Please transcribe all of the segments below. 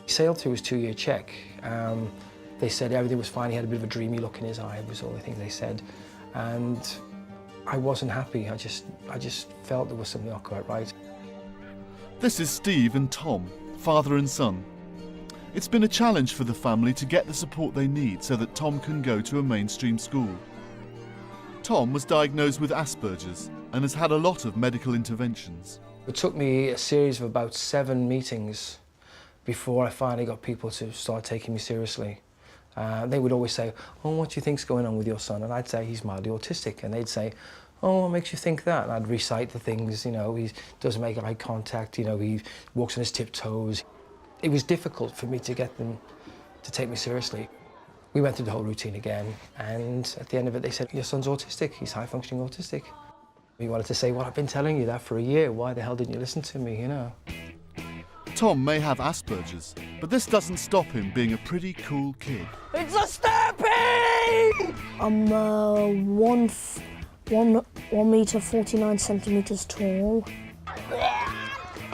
He sailed through his 2-year check. They said everything was fine. He had a bit of a dreamy look in his eye, was all the things they said. And I wasn't happy. I just felt there was something not quite right. This is Steve and Tom, father and son. It's been a challenge for the family to get the support they need so that Tom can go to a mainstream school. Tom was diagnosed with Asperger's and has had a lot of medical interventions. It took me a series of about 7 meetings before I finally got people to start taking me seriously. They would always say, "Oh, what do you think's going on with your son?" And I'd say, "He's mildly autistic." And they'd say, "Oh, what makes you think that?" And I'd recite the things, you know, he doesn't make eye contact, you know, he walks on his tiptoes. It was difficult for me to get them to take me seriously. We went through the whole routine again, and at the end of it, they said, "Your son's autistic, he's high-functioning autistic." We wanted to say, "Well, I've been telling you that for a year, why the hell didn't you listen to me, you know?" Tom may have Asperger's, but this doesn't stop him being a pretty cool kid. It's a stampede! I'm 1 metre 49 centimetres tall.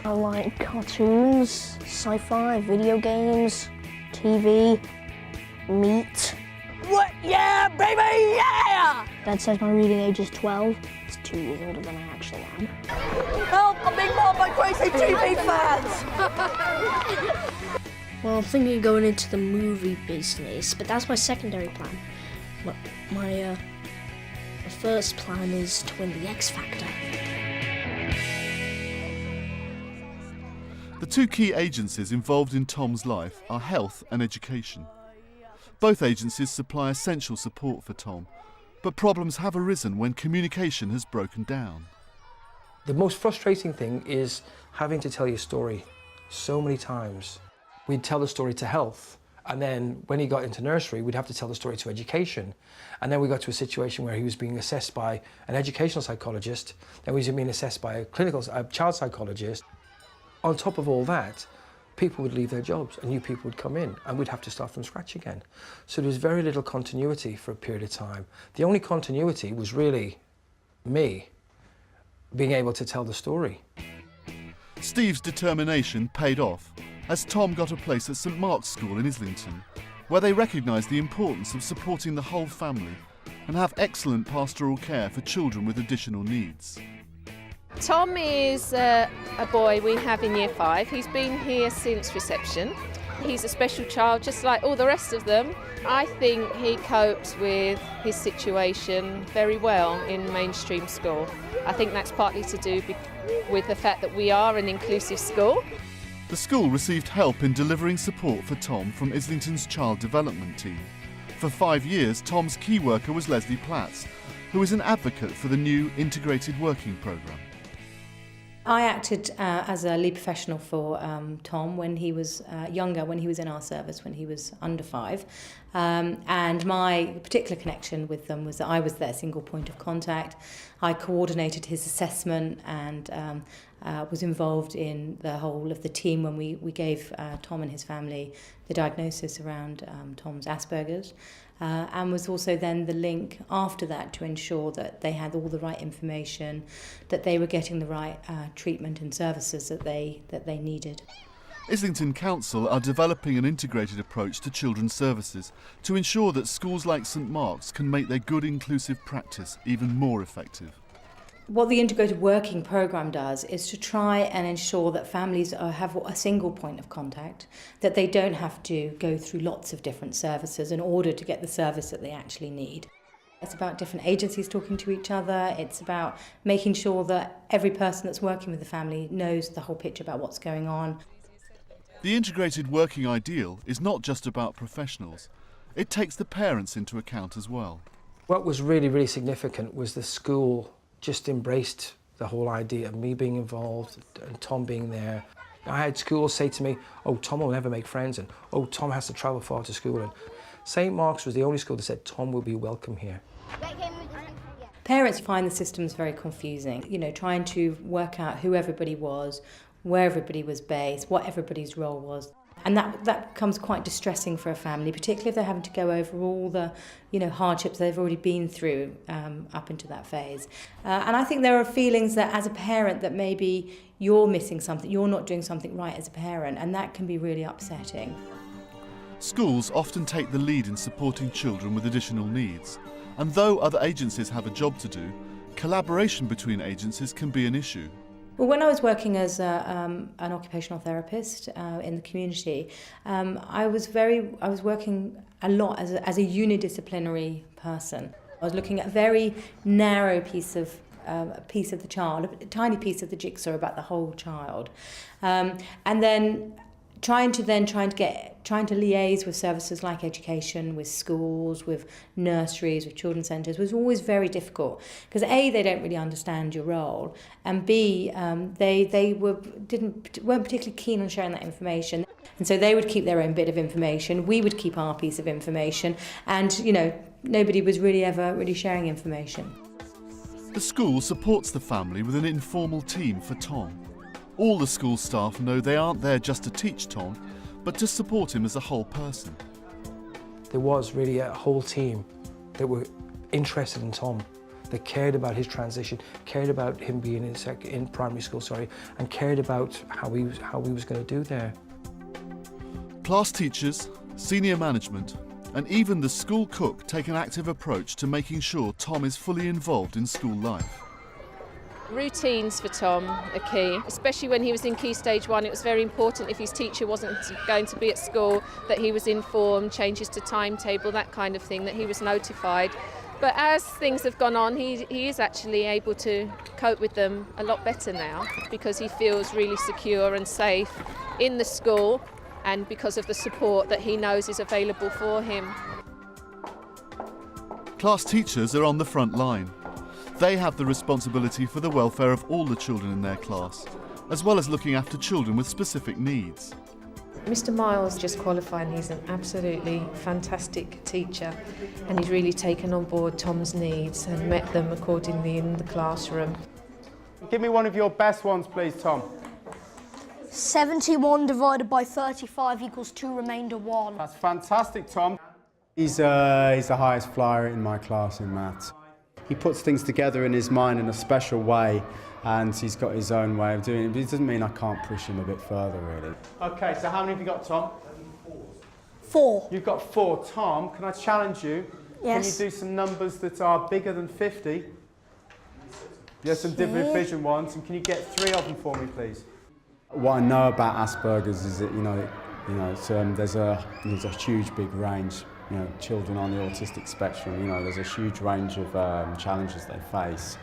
I like cartoons, sci-fi, video games, TV, meat. What? Yeah, baby, yeah! Dad says my reading age is 12. It's 2 years older than I actually am. Help, I'm being mobbed by crazy TV fans! Well, I'm thinking of going into the movie business, but that's my secondary plan. My first plan is to win the X Factor. The two key agencies involved in Tom's life are health and education. Both agencies supply essential support for Tom, but problems have arisen when communication has broken down. The most frustrating thing is having to tell your story so many times. We'd tell the story to health, and then when he got into nursery, we'd have to tell the story to education. And then we got to a situation where he was being assessed by an educational psychologist, then he was being assessed by a child psychologist. On top of all that, people would leave their jobs and new people would come in and we'd have to start from scratch again. So there was very little continuity for a period of time. The only continuity was really me being able to tell the story. Steve's determination paid off as Tom got a place at St Mark's School in Islington, where they recognise the importance of supporting the whole family and have excellent pastoral care for children with additional needs. Tom is a boy we have in Year 5. He's been here since reception. He's a special child, just like all the rest of them. I think he copes with his situation very well in mainstream school. I think that's partly to do with the fact that we are an inclusive school. The school received help in delivering support for Tom from Islington's Child Development Team. For 5 years, Tom's key worker was Leslie Platts, who is an advocate for the new Integrated Working Programme. I acted as a lead professional for Tom when he was younger, when he was in our service, when he was under 5. And my particular connection with them was that I was their single point of contact. I coordinated his assessment and was involved in the whole of the team when we gave Tom and his family the diagnosis around Tom's Asperger's. And was also then the link after that to ensure that they had all the right information, that they were getting the right treatment and services that they needed. Islington Council are developing an integrated approach to children's services to ensure that schools like St Mark's can make their good inclusive practice even more effective. What the Integrated Working Programme does is to try and ensure that families have a single point of contact, that they don't have to go through lots of different services in order to get the service that they actually need. It's about different agencies talking to each other. It's about making sure that every person that's working with the family knows the whole picture about what's going on. The integrated working ideal is not just about professionals. It takes the parents into account as well. What was really, really significant was the school just embraced the whole idea of me being involved and Tom being there. I had schools say to me, "Oh, Tom will never make friends," and "Oh, Tom has to travel far to school." And St Mark's was the only school that said Tom will be welcome here. Parents find the systems very confusing, trying to work out who everybody was, where everybody was based, what everybody's role was. And that becomes quite distressing for a family, particularly if they're having to go over all the, hardships they've already been through up into that phase. And I think there are feelings that as a parent that maybe you're missing something, you're not doing something right as a parent, and that can be really upsetting. Schools often take the lead in supporting children with additional needs, and though other agencies have a job to do, collaboration between agencies can be an issue. Well, when I was working as an occupational therapist in the community, I was working a lot as a unidisciplinary person. I was looking at a very narrow piece of the child, a tiny piece of the jigsaw about the whole child, and then trying to liaise with services like education, with schools, with nurseries, with children's centres was always very difficult, because A, they don't really understand your role, and B, they weren't particularly keen on sharing that information, and so they would keep their own bit of information, we would keep our piece of information, and nobody was really sharing information. The school supports the family with an informal team for Tom. All the school staff know they aren't there just to teach Tom, but to support him as a whole person. There was really a whole team that were interested in Tom, that cared about his transition, cared about him being in primary school, and cared about how he was going to do there. Class teachers, senior management, and even the school cook take an active approach to making sure Tom is fully involved in school life. Routines for Tom are key, especially when he was in Key Stage 1. It was very important if his teacher wasn't going to be at school that he was informed, changes to timetable, that kind of thing, that he was notified. But as things have gone on, he is actually able to cope with them a lot better now, because he feels really secure and safe in the school, and because of the support that he knows is available for him. Class teachers are on the front line. They have the responsibility for the welfare of all the children in their class, as well as looking after children with specific needs. Mr. Miles just qualified, and he's an absolutely fantastic teacher, and he's really taken on board Tom's needs and met them accordingly in the classroom. Give me one of your best ones, please, Tom. 71 divided by 35 equals 2 remainder 1. That's fantastic, Tom. He's the highest flyer in my class in maths. He puts things together in his mind in a special way, and he's got his own way of doing it, but it doesn't mean I can't push him a bit further, really. OK, so how many have you got, Tom? 4. You've got 4. Tom, can I challenge you? Yes. Can you do some numbers that are bigger than 50? Yes, some division ones, and can you get 3 of them for me, please? What I know about Asperger's is that, there's a huge, big range. Children on the autistic spectrum, there's a huge range of challenges they face.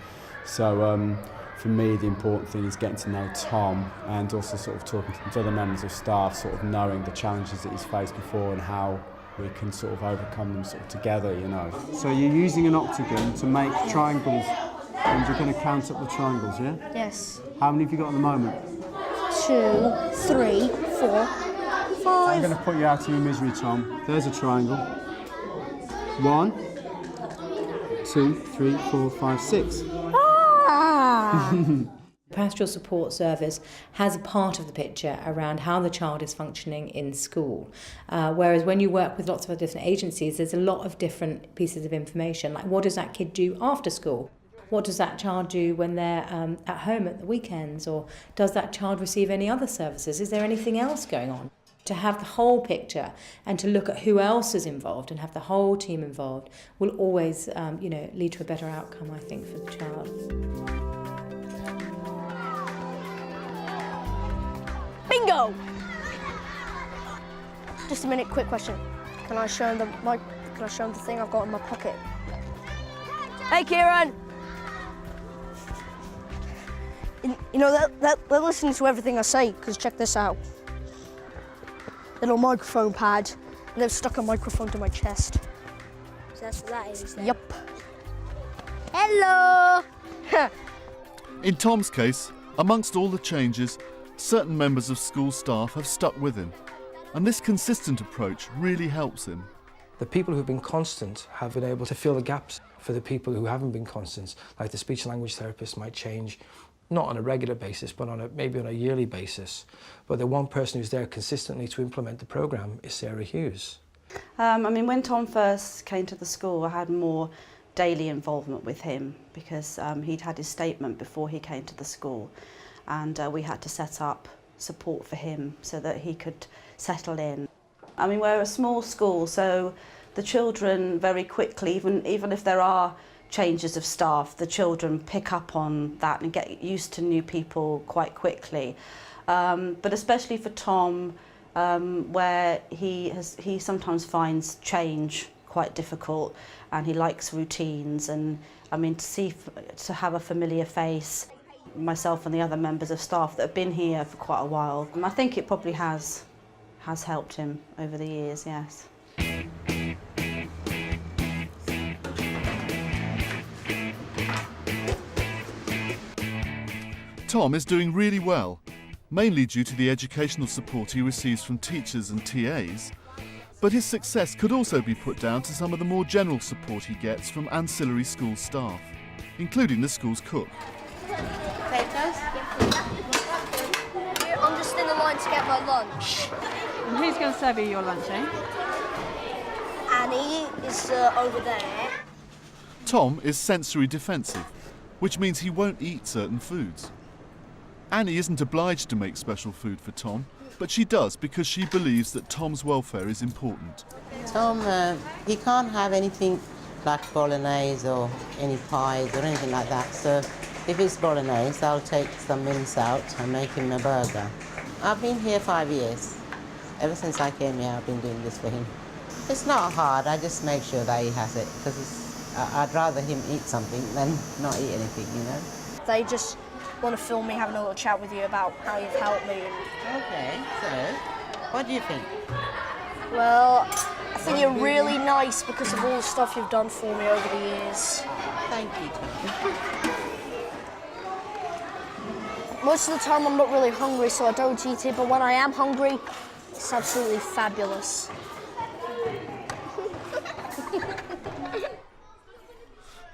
So for me, the important thing is getting to know Tom, and also sort of talking to other members of staff, sort of knowing the challenges that he's faced before and how we can sort of overcome them sort of together, So you're using an octagon to make triangles, and you're going to count up the triangles, yeah? Yes. How many have you got at the moment? 2, 3, 4, 5. I'm going to put you out of your misery, Tom. There's a triangle. 1, 2, 3, 4, 5, 6. Pastoral support service has a part of the picture around how the child is functioning in school. Whereas when you work with lots of different agencies, there's a lot of different pieces of information, like what does that kid do after school? What does that child do when they're at home at the weekends? Or does that child receive any other services? Is there anything else going on? To have the whole picture and to look at who else is involved and have the whole team involved will always, lead to a better outcome, I think, for the child. Bingo! Just a minute, quick question. Can I show them the thing I've got in my pocket? Hey, Kieran! They're listening to everything I say, because check this out. Little microphone pad, and they've stuck a microphone to my chest. So that's what that is then? Yep. Hello! In Tom's case, amongst all the changes, certain members of school staff have stuck with him, and this consistent approach really helps him. The people who've been constant have been able to fill the gaps for the people who haven't been constant, like the speech and language therapist might change not on a regular basis, but maybe on a yearly basis. But the one person who's there consistently to implement the programme is Sarah Hughes. I mean, when Tom first came to the school, I had more daily involvement with him because he'd had his statement before he came to the school, and we had to set up support for him so that he could settle in. I mean, we're a small school, so the children very quickly, even if there are changes of staff, the children pick up on that and get used to new people quite quickly. But especially for Tom, where he sometimes finds change quite difficult, and he likes routines. And I mean, to have a familiar face, myself and the other members of staff that have been here for quite a while, I think it probably has helped him over the years. Yes. Tom is doing really well, mainly due to the educational support he receives from teachers and TAs, but his success could also be put down to some of the more general support he gets from ancillary school staff, including the school's cook. I'm just in the line to get my lunch. And who's going to serve you your lunch, eh? Annie is over there. Tom is sensory defensive, which means he won't eat certain foods. Annie isn't obliged to make special food for Tom, but she does because she believes that Tom's welfare is important. Tom, he can't have anything like bolognese or any pies or anything like that, so if it's bolognese, I'll take some mince out and make him a burger. I've been here 5 years. Ever since I came here, I've been doing this for him. It's not hard, I just make sure that he has it, because I'd rather him eat something than not eat anything, you know? They just want to film me having a little chat with you about how you've helped me. Okay, so what do you think? Well, I think you're really nice because of all the stuff you've done for me over the years. Thank you, Tom. Most of the time I'm not really hungry, so I don't eat it, but when I am hungry, it's absolutely fabulous.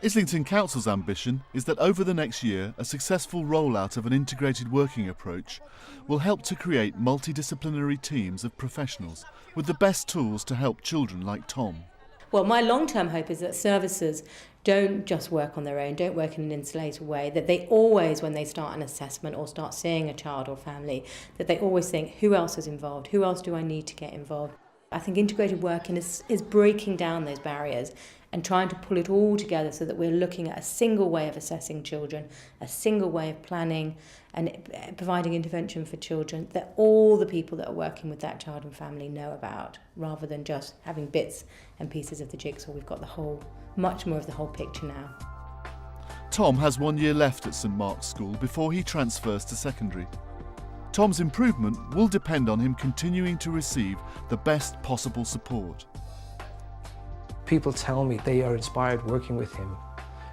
Islington Council's ambition is that over the next year, a successful rollout of an integrated working approach will help to create multidisciplinary teams of professionals with the best tools to help children like Tom. Well, my long-term hope is that services don't just work on their own, don't work in an insulated way, that they always, when they start an assessment or start seeing a child or family, that they always think, who else is involved? Who else do I need to get involved? I think integrated working is breaking down those barriers and trying to pull it all together so that we're looking at a single way of assessing children, a single way of planning and providing intervention for children that all the people that are working with that child and family know about, rather than just having bits and pieces of the jigsaw. We've got much more of the whole picture now. Tom has 1 year left at St Mark's School before he transfers to secondary. Tom's improvement will depend on him continuing to receive the best possible support. People tell me they are inspired working with him,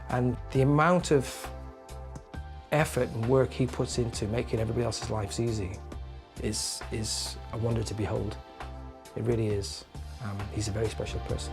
and the amount of effort and work he puts into making everybody else's lives easy is a wonder to behold. It really is. He's a very special person.